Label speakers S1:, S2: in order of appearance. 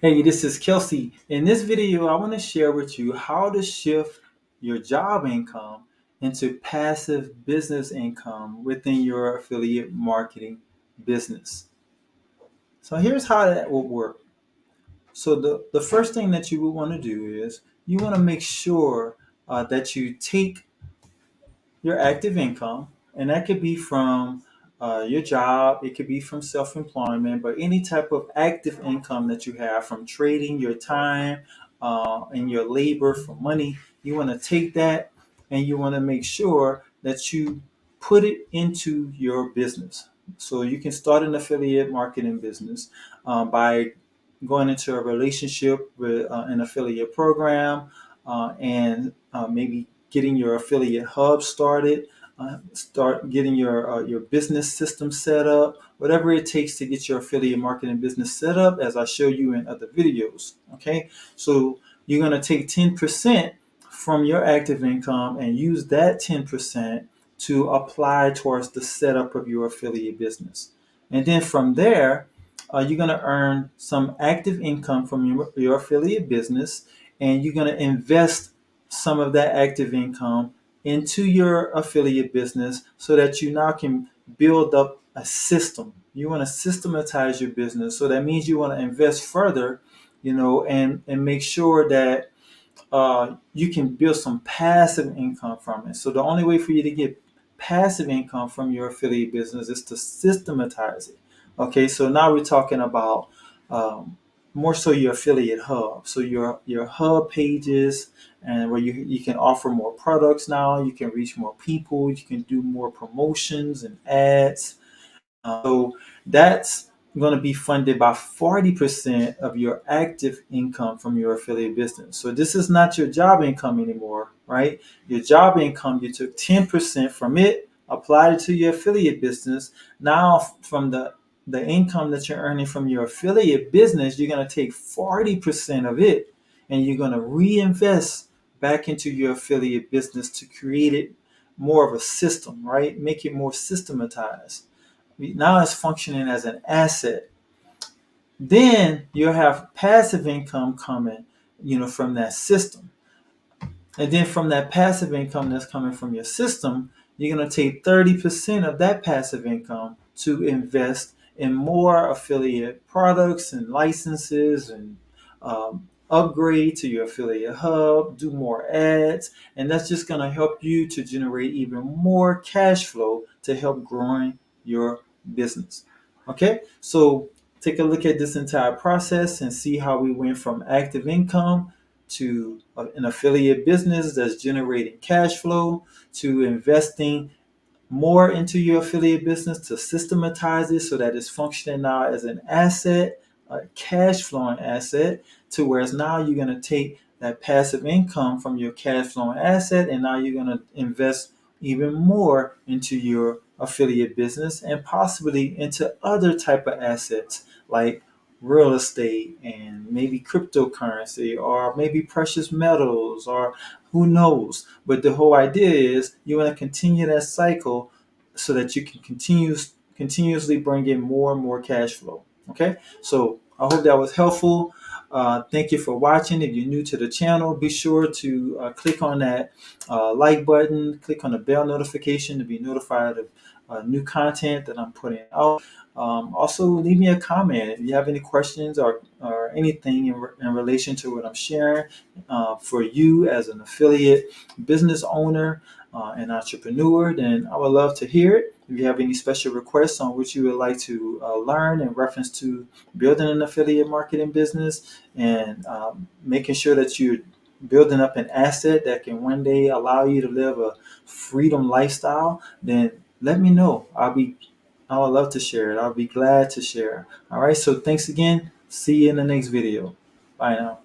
S1: Hey, this is Kelsey. In this video, I want to share with you how to shift your job income into passive business income within your affiliate marketing business. So here's how that will work. So the first thing that you would want to do is you want to make sure that you take your active income, and that could be from your job, it could be from self employment, but any type of active income that you have from trading your time and your labor for money, you want to take that and you want to make sure that you put it into your business. So you can start an affiliate marketing business by going into a relationship with an affiliate program and maybe getting your affiliate hub started, start getting your business system set up, whatever it takes to get your affiliate marketing business set up, as I show you in other videos. Okay, so you're going to take 10% from your active income and use that 10% to apply towards the setup of your affiliate business. And then from there, you're going to earn some active income from your affiliate business, and you're going to invest some of that active income into your affiliate business so that you now can build up a system. You want to systematize your business. So that means you want to invest further, and make sure that you can build some passive income from it. So the only way for you to get passive income from your affiliate business is to systematize it. Okay, so now we're talking about more so your affiliate hub. So your hub pages, and where you can offer more products now, you can reach more people, you can do more promotions and ads. So that's going to be funded by 40% of your active income from your affiliate business. So this is not your job income anymore, right? Your job income, you took 10% from it, applied it to your affiliate business. Now from the income that you're earning from your affiliate business, you're going to take 40% of it and you're going to reinvest back into your affiliate business to create it more of a system, right? Make it more systematized. Now it's functioning as an asset. Then you'll have passive income coming, from that system. And then from that passive income that's coming from your system, you're going to take 30% of that passive income to invest in more affiliate products and licenses and upgrade to your affiliate hub, do more ads, and that's just going to help you to generate even more cash flow to help growing your business. Okay, so take a look at this entire process and see how we went from active income to an affiliate business that's generating cash flow to investing more into your affiliate business to systematize it so that it's functioning now as an asset, a cash flowing asset, to whereas now you're going to take that passive income from your cash flowing asset and now you're going to invest even more into your affiliate business and possibly into other type of assets like real estate and maybe cryptocurrency or maybe precious metals or who knows. But the whole idea is you want to continue that cycle so that you can continuously bring in more and more cash flow. Okay, so I hope that was helpful. Thank you for watching. If you're new to the channel, be sure to click on that like button, click on the bell notification to be notified of new content that I'm putting out. Also, leave me a comment if you have any questions or anything in relation to what I'm sharing for you as an affiliate business owner and entrepreneur, then I would love to hear it. If you have any special requests on which you would like to learn in reference to building an affiliate marketing business and making sure that you're building up an asset that can one day allow you to live a freedom lifestyle, then let me know. I would love to share it. I'll be glad to share. All right. So thanks again. See you in the next video. Bye now.